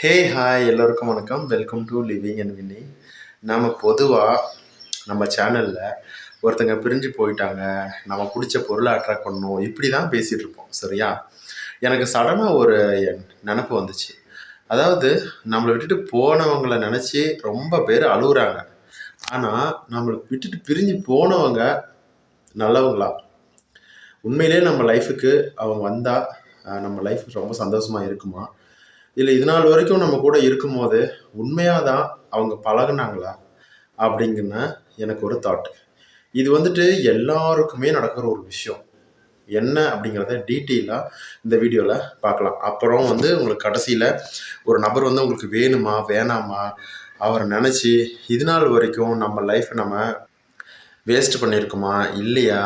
Hi எல்லோருக்கும் வணக்கம். Welcome to living and winning. நம்ம பொதுவாக நம்ம சேனலில் ஒருத்தங்க பிரிஞ்சு போயிட்டாங்க, நம்ம பிடிச்ச பொருளை அட்ராக்ட் பண்ணணும், இப்படி தான் பேசிகிட்டு இருப்போம். சரியா? எனக்கு சடனாக ஒரு நினப்பு வந்துச்சு. அதாவது நம்மளை விட்டுட்டு போனவங்களை நினச்சி ரொம்ப பேர் அழுகுறாங்க. ஆனால் நம்மளை விட்டுட்டு பிரிஞ்சு போனவங்க நல்லவங்களா? உண்மையிலே நம்ம லைஃபுக்கு அவங்க வந்தால் நம்ம லைஃப் ரொம்ப சந்தோஷமாக இருக்குமா? இல்லை இது நாள் வரைக்கும் நம்ம கூட இருக்கும்போது உண்மையாக தான் அவங்க பழகுனாங்களா அப்படிங்கன்னு எனக்கு ஒரு தாட். இது வந்துட்டு எல்லாருக்குமே நடக்கிற ஒரு விஷயம். என்ன அப்படிங்கிறத டீட்டெயிலாக இந்த வீடியோவில் பார்க்கலாம். அப்புறம் உங்களுக்கு கடைசியில் ஒரு நபர் உங்களுக்கு வேணுமா வேணாமா அவரை நினச்சி இது நாள் வரைக்கும் நம்ம லைஃப்பை நம்ம வேஸ்ட் பண்ணியிருக்குமா இல்லையா,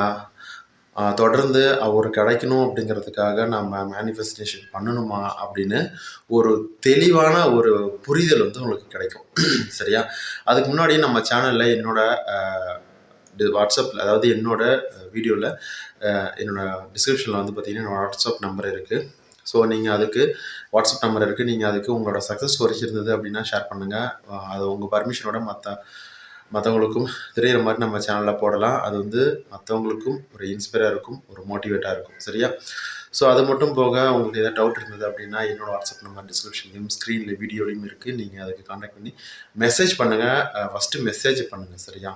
தொடர்ந்து அவர் கிடைக்கணும் அப்படிங்கிறதுக்காக நம்ம மேனிஃபெஸ்டேஷன் பண்ணணுமா அப்படின்னு ஒரு தெளிவான ஒரு புரிதல் உங்களுக்கு கிடைக்கும். சரியா? அதுக்கு முன்னாடி நம்ம சேனலில் என்னோட வாட்ஸ்அப்பில், அதாவது என்னோட வீடியோவில் என்னோட டிஸ்கிரிப்ஷனில் பார்த்திங்கன்னா என்னோடய வாட்ஸ்அப் நம்பர் இருக்குது. ஸோ நீங்கள் அதுக்கு வாட்ஸ்அப் நம்பர் இருக்குது, நீங்கள் அதுக்கு உங்களோட சக்ஸஸ் ஸ்டோரிஸ் இருந்தது அப்படின்னா ஷேர் பண்ணுங்கள். அது உங்கள் பர்மிஷனோட மற்றவங்களுக்கும் தெரிகிற மாதிரி நம்ம சேனலில் போடலாம். அது மற்றவங்களுக்கும் ஒரு இன்ஸ்பைராக இருக்கும், ஒரு மோட்டிவேட்டாக இருக்கும். சரியா? ஸோ அது மட்டும் போக உங்களுக்கு எதாவது டவுட் இருந்தது அப்படின்னா என்னோடய வாட்ஸ்அப் நம்பர் டிஸ்கிரிப்ஷன்லையும் ஸ்க்ரீனில் வீடியோலையும் இருக்குது. நீங்கள் அதுக்கு கான்டாக்ட் பண்ணி மெசேஜ் பண்ணுங்கள். ஃபஸ்ட்டு மெசேஜ் பண்ணுங்கள். சரியா?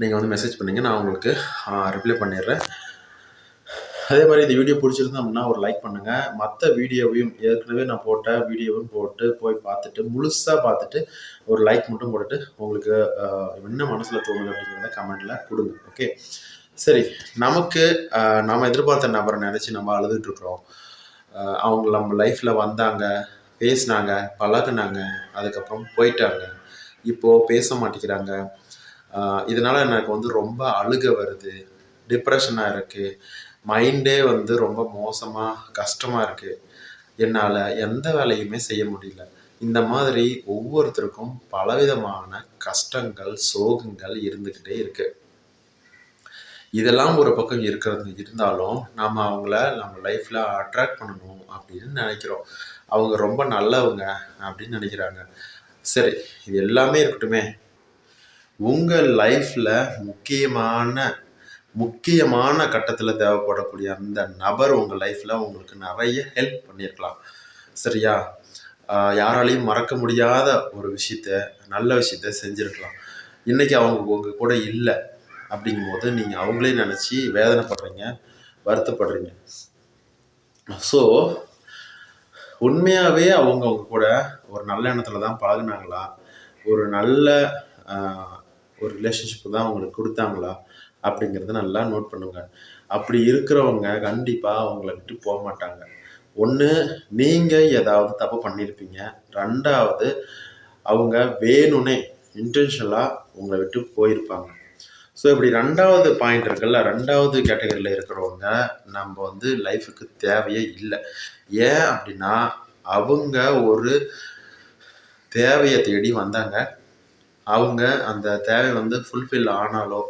நீங்கள் மெசேஜ் பண்ணுங்கள், நான் உங்களுக்கு ரிப்ளை பண்ணிடுறேன். அதே மாதிரி இந்த வீடியோ பிடிச்சிருந்தா அப்படின்னா ஒரு லைக் பண்ணுங்கள். மற்ற வீடியோவையும் ஏற்கனவே நான் போட்ட வீடியோவும் போட்டு போய் பார்த்துட்டு முழுசாக பார்த்துட்டு ஒரு லைக் மட்டும் போட்டுட்டு உங்களுக்கு என்ன மனசில் தோணுது அப்படிங்கிறத கமெண்டில் கொடுங்க. ஓகே, சரி. நமக்கு நம்ம எதிர்பார்த்த நபரை நினச்சி நம்ம அழுதுட்டுருக்குறோம். அவங்க நம்ம லைஃப்பில் வந்தாங்க, பேசினாங்க, பழகுனாங்க, அதுக்கப்புறம் போயிட்டாங்க, இப்போது பேச மாட்டேங்கிறாங்க. இதனால் எனக்கு ரொம்ப அழுகை வருது, டிப்ரெஷனாக இருக்குது, மைண்டே ரொம்ப மோசமாக கஷ்டமாக இருக்குது, என்னால் எந்த வேலையுமே செய்ய முடியல. இந்த மாதிரி ஒவ்வொருத்தருக்கும் பலவிதமான கஷ்டங்கள், சோகங்கள் இருந்துக்கிட்டே இருக்குது. இதெல்லாம் ஒரு பக்கம் இருந்தாலும் நாம் அவங்கள நம்ம லைஃப்பில் அட்ராக்ட் பண்ணணும் அப்படின்னு நினைக்கிறோம். அவங்க ரொம்ப நல்லவங்க அப்படின்னு நினைக்கிறாங்க. சரி, இது எல்லாமே இருக்கட்டுமே, உங்கள் லைஃப்பில் முக்கியமான கட்டத்தில் தேவைப்படக்கூடிய அந்த நபர் உங்கள் லைஃப்பில் உங்களுக்கு நிறைய ஹெல்ப் பண்ணியிருக்கலாம். சரியா? யாராலையும் மறக்க முடியாத ஒரு நல்ல விஷயத்த செஞ்சுருக்கலாம். இன்றைக்கி அவங்க உங்கள் கூட இல்லை அப்படிங்கும்போது நீங்கள் அவங்களே நினச்சி வேதனைப்படுறீங்க, வருத்தப்படுறீங்க. ஸோ உண்மையாகவே அவங்க கூட ஒரு நல்ல எண்ணத்தில் தான் பழகுனாங்களா, ஒரு நல்ல ஒரு ரிலேஷன்ஷிப்பு தான் அவங்களுக்கு கொடுத்தாங்களா அப்படிங்கிறத நல்லா நோட் பண்ணுங்க. அப்படி இருக்கிறவங்க கண்டிப்பாக அவங்கள விட்டு போக மாட்டாங்க. ஒன்று, நீங்கள் ஏதாவது தப்பு பண்ணியிருப்பீங்க. ரெண்டாவது, அவங்க வேணும்னே இன்டென்ஷனலாக உங்களை விட்டு போயிருப்பாங்க. ஸோ இப்படி ரெண்டாவது பாயிண்ட் இருக்குல்ல, ரெண்டாவது கேட்டகரியில் இருக்கிறவங்க நம்ம லைஃபுக்கு தேவையே இல்லை. ஏன் அப்படின்னா அவங்க ஒரு தேவையை தேடி வந்தாங்க. அவங்க அந்த தேவை ஃபுல்ஃபில் ஆனாலோ,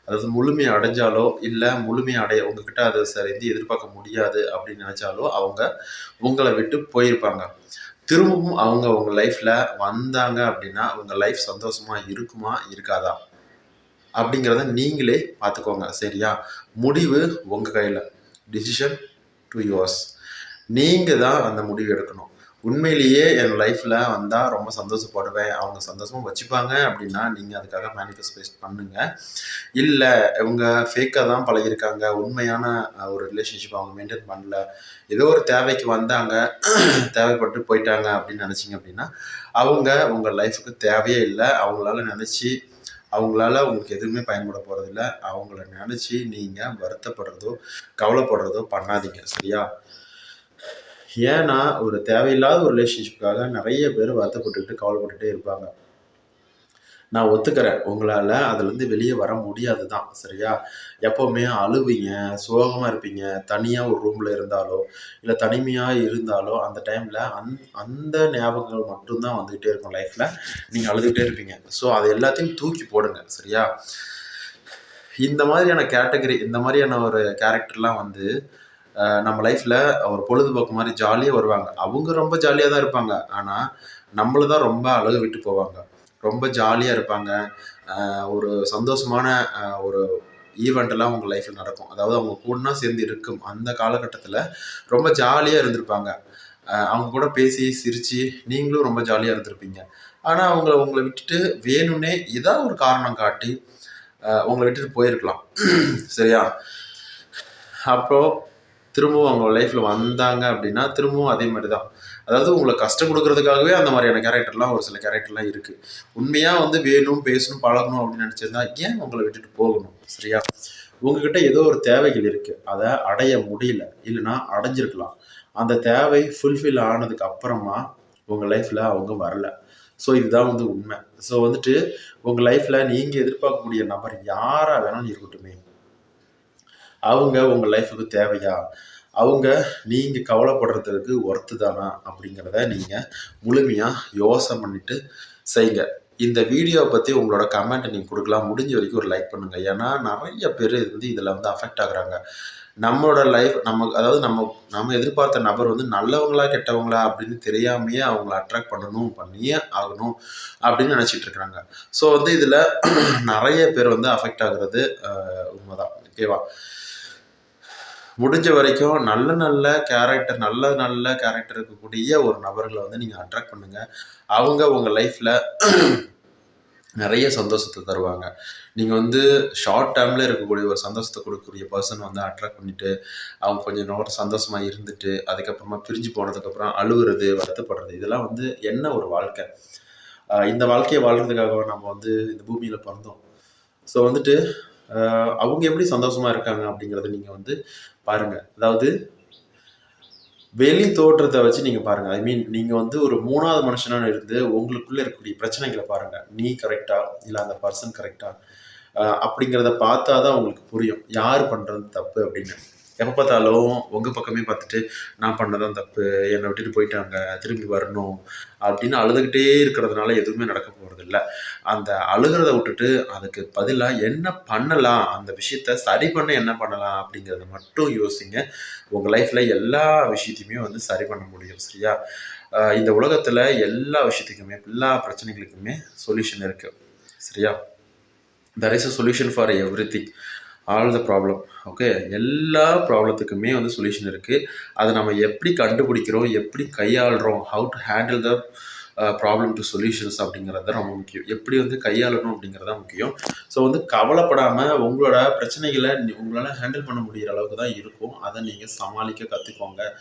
அதாவது முழுமையை அடைஞ்சாலோ, இல்லை முழுமையை உங்ககிட்ட அதை சரிந்து எதிர்பார்க்க முடியாது அப்படின்னு நினச்சாலோ அவங்க உங்களை விட்டு போயிருப்பாங்க. திரும்பவும் அவங்க உங்கள் லைஃப்பில் வந்தாங்க அப்படின்னா உங்கள் லைஃப் சந்தோஷமாக இருக்குமா இருக்காதா அப்படிங்கிறத நீங்களே பார்த்துக்கோங்க. சரியா? முடிவு உங்கள் கையில். Decision to yours. நீங்கள் தான் அந்த முடிவு எடுக்கணும். உண்மையிலேயே என் லைஃப்பில் வந்தால் ரொம்ப சந்தோஷப்படுவேன், அவங்க சந்தோஷமாக வச்சுப்பாங்க அப்படின்னா நீங்கள் அதுக்காக மேனிஃபெஸ்ட் பண்ணுங்கள். இல்லை இவங்க ஃபேக்காக தான் பழகியிருக்காங்க, உண்மையான ஒரு ரிலேஷன்ஷிப் அவங்க மெயின்டைன் பண்ணல, ஏதோ ஒரு தேவைக்கு வந்தாங்க, தேவைப்பட்டு போயிட்டாங்க அப்படின்னு நினச்சிங்க அப்படின்னா அவங்க உங்கள் லைஃபுக்கு தேவையே இல்லை. அவங்களால உங்களுக்கு எதுவுமே பயன்பட போகிறதில்ல. அவங்கள நினச்சி நீங்கள் வருத்தப்படுறதோ கவலைப்படுறதோ பண்ணாதீங்க. சரியா? ஏன்னா ஒரு தேவையில்லாத ஒரு ரிலேஷன்ஷிப்புக்காக நிறைய பேர் வருத்தப்பட்டுக்கிட்டு கவலைப்பட்டுட்டே இருப்பாங்க. நான் ஒத்துக்கிறேன், உங்களால் அதுலேருந்து வெளியே வர முடியாது தான். சரியா? எப்போவுமே அழுவீங்க, சோகமாக இருப்பீங்க. தனியாக ஒரு ரூமில் இருந்தாலோ இல்லை தனிமையாக இருந்தாலோ அந்த டைமில் அந்த ஞாபகங்கள் மட்டும்தான் வந்துக்கிட்டே இருக்கும் லைஃப்பில். நீங்கள் அழுதுகிட்டே இருப்பீங்க. ஸோ அது எல்லாத்தையும் தூக்கி போடுங்க. சரியா? இந்த மாதிரியான கேட்டகரி, இந்த மாதிரியான ஒரு கேரக்டர்லாம் நம்ம லைஃப்பில் ஒரு பொழுதுபோக்கு மாதிரி ஜாலியாக வருவாங்க. அவங்க ரொம்ப ஜாலியாக தான் இருப்பாங்க. ஆனால் நம்மள தான் ரொம்ப அழகு விட்டு போவாங்க. ரொம்ப ஜாலியாக இருப்பாங்க. ஒரு சந்தோஷமான ஒரு ஈவெண்ட்டெல்லாம் அவங்க லைஃப்பில் நடக்கும். அதாவது அவங்க கூடனா சேர்ந்து இருக்கும் அந்த காலகட்டத்தில் ரொம்ப ஜாலியாக இருந்திருப்பாங்க. அவங்க கூட பேசி சிரித்து நீங்களும் ரொம்ப ஜாலியாக இருந்திருப்பீங்க. ஆனால் உங்களை விட்டுட்டு வேணும்னே ஏதாவது ஒரு காரணம் காட்டி உங்களை விட்டுட்டு போயிருக்கலாம். சரியா? அப்போ திரும்பவும் அவங்க லைஃப்பில் வந்தாங்க அப்படின்னா திரும்பவும் அதே மாதிரி தான். அதாவது உங்களை கஷ்டம் கொடுக்கறதுக்காகவே அந்த மாதிரியான கேரக்டர்லாம் ஒரு சில கேரக்டர்லாம் இருக்குது. உண்மையாக வந்து வேணும் பேசணும் பழகணும் அப்படின்னு நினச்சிருந்தா ஏன் உங்களை விட்டுட்டு போகணும்? சரியா? உங்ககிட்ட ஏதோ ஒரு தேவைகள் இருக்குது, அதை அடைய முடியல, இல்லைன்னா அடைஞ்சிருக்கலாம். அந்த தேவை ஃபுல்ஃபில் ஆனதுக்கு அப்புறமா உங்கள் லைஃப்பில் அவங்க வரல. ஸோ இதுதான் வந்து உண்மை. ஸோ வந்துட்டு உங்கள் லைஃப்பில் நீங்கள் எதிர்பார்க்கக்கூடிய நபர் யாராக வேணாலும் இருக்கட்டுமே, அவங்க உங்கள் லைஃபுக்கு தேவையா, அவங்க நீங்கள் கவலைப்படுறதுக்கு ஒர்த்து தானா அப்படிங்கிறத நீங்கள் முழுமையாக யோசனை பண்ணிவிட்டு செய்யுங்க. இந்த வீடியோவை பற்றி உங்களோட கமெண்ட்டை நீங்கள் கொடுக்கலாம். முடிஞ்ச வரைக்கும் ஒரு லைக் பண்ணுங்கள். ஏன்னா நிறைய பேர் இதில் வந்து அஃபெக்ட் ஆகுறாங்க. நம்மளோட லைஃப் அதாவது நம்ம எதிர்பார்த்த நபர் வந்து நல்லவங்களா கெட்டவங்களா அப்படின்னு தெரியாமையே அவங்கள அட்ராக்ட் பண்ணியே ஆகணும் அப்படின்னு நினச்சிட்டு இருக்கிறாங்க. ஸோ வந்து இதில் நிறைய பேர் வந்து அஃபெக்ட் ஆகுறது உண்மைதான். ஓகேவா? முடிஞ்ச வரைக்கும் நல்ல கேரக்டர் இருக்கக்கூடிய ஒரு நபர்களை வந்து நீங்கள் அட்ராக்ட் பண்ணுங்கள். அவங்க உங்கள் லைஃப்பில் நிறைய சந்தோஷத்தை தருவாங்க. நீங்கள் வந்து ஷார்ட் டேர்மில் இருக்கக்கூடிய ஒரு சந்தோஷத்தை கொடுக்கக்கூடிய பர்சன் வந்து அட்ராக்ட் பண்ணிவிட்டு அவங்க கொஞ்சம் நேரம் சந்தோஷமாக இருந்துட்டு அதுக்கப்புறமா பிரிஞ்சு போனதுக்கப்புறம் அழுகுறது, வருத்தப்படுறது, இதெல்லாம் வந்து என்ன ஒரு வாழ்க்கை? இந்த வாழ்க்கையை வாழ்கிறதுக்காக நம்ம வந்து இந்த பூமியில் பிறந்தோம். ஸோ வந்துட்டு அவங்க எப்படி சந்தோஷமாக இருக்காங்க அப்படிங்கிறத நீங்கள் வந்து பாருங்கள். அதாவது வெளி தோற்றத்தை வச்சு நீங்கள் பாருங்கள். ஐ மீன் நீங்கள் வந்து ஒரு 3வது மனுஷனாக இருந்து உங்களுக்குள்ளே இருக்கக்கூடிய பிரச்சனைகளை பாருங்கள். நீ கரெக்டா இல்லை அந்த பர்சன் கரெக்டா அப்படிங்கிறத பார்த்தா தான் உங்களுக்கு புரியும் யார் பண்ணுறது தப்பு அப்படின்னு. எப்போ பார்த்தாலும் உங்கள் பக்கமே பார்த்துட்டு நான் பண்ணதான் தப்பு, என்னை விட்டுட்டு போயிட்டாங்க, திரும்பி வரணும் அப்படின்னு அழுதுகிட்டே இருக்கிறதுனால எதுவுமே நடக்க போகிறது இல்லை. அந்த அழுகிறத விட்டுட்டு அதுக்கு பதிலாக என்ன பண்ணலாம், அந்த விஷயத்த சரி பண்ண என்ன பண்ணலாம் அப்படிங்கிறத மட்டும் யோசிங்க. உங்கள் லைஃப்பில் எல்லா விஷயத்தையுமே வந்து சரி பண்ண முடியும். சரியா? இந்த உலகத்தில் எல்லா விஷயத்துக்குமே எல்லா பிரச்சனைகளுக்குமே சொல்யூஷன் இருக்குது. சரியா? there is a solution for everything, all the problem. Okay, எல்லா ப்ராப்ளத்துக்குமே வந்து சொல்யூஷன் இருக்குது. அதை நம்ம எப்படி கண்டுபிடிக்கிறோம், எப்படி கையாளுறோம், how to handle the problem to solutions அப்படிங்கிறது தான் ரொம்ப முக்கியம். எப்படி வந்து கையாளணும் அப்படிங்கிறது தான் முக்கியம். ஸோ வந்து கவலைப்படாமல் உங்களோட பிரச்சனைகளை உங்களால் ஹேண்டில் பண்ண முடிகிற அளவுக்கு தான் இருக்கும். அதை நீங்கள் சமாளிக்க கற்றுக்கோங்க.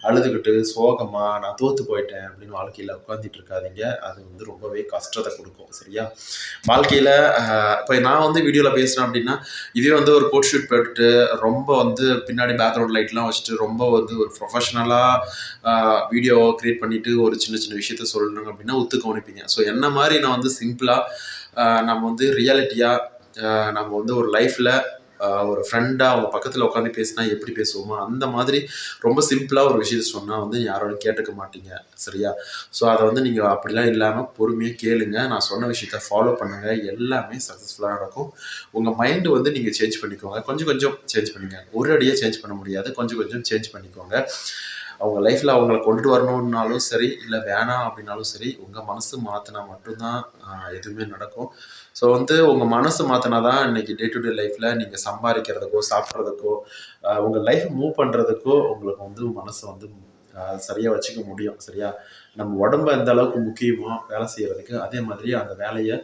அழுதுகிட்டு சோகமாக நான் தோற்று போயிட்டேன் அப்படின்னு வாழ்க்கையில் உட்காந்துட்டு இருக்காதீங்க. அது வந்து ரொம்பவே கஷ்டத்தை கொடுக்கும். சரியா? வாழ்க்கையில் இப்போ நான் வந்து வீடியோவில் பேசுகிறேன் அப்படின்னா இதே வந்து ஒரு கோட் ஷூட் போட்டுட்டு ரொம்ப வந்து பின்னாடி பேக்ரவுண்ட் லைட்லாம் வச்சுட்டு ரொம்ப வந்து ஒரு ப்ரொஃபஷனலாக வீடியோ க்ரியேட் பண்ணிவிட்டு ஒரு சின்ன சின்ன விஷயத்த சொல்லணும் அப்படின்னா ஒத்து கவனிப்பீங்க. ஸோ என்ன மாதிரி நான் வந்து சிம்பிளாக நம்ம வந்து ரியாலிட்டியாக நம்ம வந்து ஒரு லைஃப்பில் ஒரு ஃப்ரெண்டாக அவங்க பக்கத்தில் உட்காந்து பேசினா எப்படி பேசுவோமோ அந்த மாதிரி ரொம்ப சிம்பிளாக ஒரு விஷயத்த சொன்னால் வந்து யாரோட கேட்டுக்க மாட்டீங்க. சரியா? ஸோ அதை வந்து நீங்கள் அப்படிலாம் இல்லாமல் பொறுமையாக கேளுங்க. நான் சொன்ன விஷயத்த ஃபாலோ பண்ணுங்கள். எல்லாமே சக்ஸஸ்ஃபுல்லாக நடக்கும். உங்கள் மைண்டு வந்து நீங்கள் சேஞ்ச் பண்ணிக்கோங்க. கொஞ்சம் கொஞ்சம் சேஞ்ச் பண்ணிக்கோங்க. ஒரு அடியாக சேஞ்ச் பண்ண முடியாது. கொஞ்சம் கொஞ்சம் சேஞ்ச் பண்ணிக்கோங்க. அவங்க லைஃப்பில் அவங்கள கொண்டுட்டு வரணுன்னாலும் சரி, இல்லை வேணாம் அப்படின்னாலும் சரி, உங்கள் மனசு மாற்றினா மட்டும்தான் எதுவுமே நடக்கும். ஸோ வந்து உங்கள் மனசு மாற்றினா தான் இன்றைக்கி டே டு டே லைஃப்பில் நீங்கள் சம்பாதிக்கிறதுக்கோ சாப்பிட்றதுக்கோ உங்கள் லைஃப் மூவ் பண்ணுறதுக்கோ உங்களுக்கு வந்து மனசை வந்து சரியாக வச்சுக்க முடியும். சரியா? நம்ம உடம்பு எந்த அளவுக்கு முக்கியமோ வேலை செய்கிறதுக்கு, அதே மாதிரி அந்த வேலையை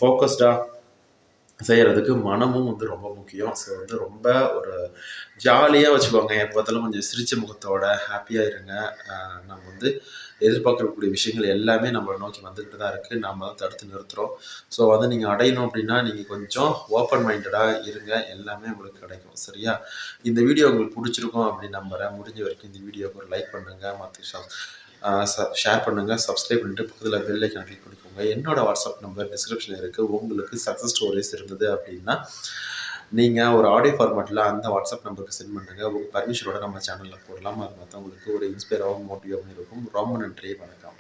ஃபோக்கஸ்டாக செய்கிறதுக்கு மனமும் வந்து ரொம்ப முக்கியம். ஸோ வந்து ரொம்ப ஒரு ஜாலியாக வச்சுக்கோங்க. எப்போ பார்த்தாலும் கொஞ்சம் சிரிச்ச முகத்தோட ஹாப்பியாக இருங்க. நம்ம வந்து எதிர்பார்க்கக்கூடிய விஷயங்கள் எல்லாமே நம்மளை நோக்கி வந்துக்கிட்டு தான் இருக்குது. நம்ம தான் தடுத்து நிறுத்துகிறோம். ஸோ வந்து நீங்கள் அடையணும் அப்படின்னா நீங்கள் கொஞ்சம் ஓப்பன் மைண்டடாக இருங்க. எல்லாமே உங்களுக்கு கிடைக்கும். சரியா? இந்த வீடியோ உங்களுக்கு பிடிச்சிருக்கும் அப்படின்னு நம்புகிறேன். முடிஞ்ச வரைக்கும் இந்த வீடியோவுக்கு ஒரு லைக் பண்ணுங்கள், மற்ற ஷேர் பண்ணுங்கள், சப்ஸ்கிரைப் பண்ணிட்டு பக்கத்தில் பெல் ஐக்கான் கிளிக் பண்ணிக்கோங்க. என்னோட வாட்ஸ்அப் நம்பர் டிஸ்கிரிப்ஷனில் இருக்குது. உங்களுக்கு சக்ஸஸ் ஸ்டோரிஸ் இருந்தது அப்படின்னா நீங்கள் ஒரு ஆடியோ ஃபார்மேட்டில் அந்த வாட்ஸ்அப் நம்பருக்கு சென்ட் பண்ணுங்கள். உங்கள் பர்மிஷனோட நம்ம சேனலில் போடலாம். அது மற்றவங்களுக்கு ஒரு இன்ஸ்பைராகவும் மோட்டிவாகவும் இருக்கும். ரொம்ப நன்றி. வணக்கம்.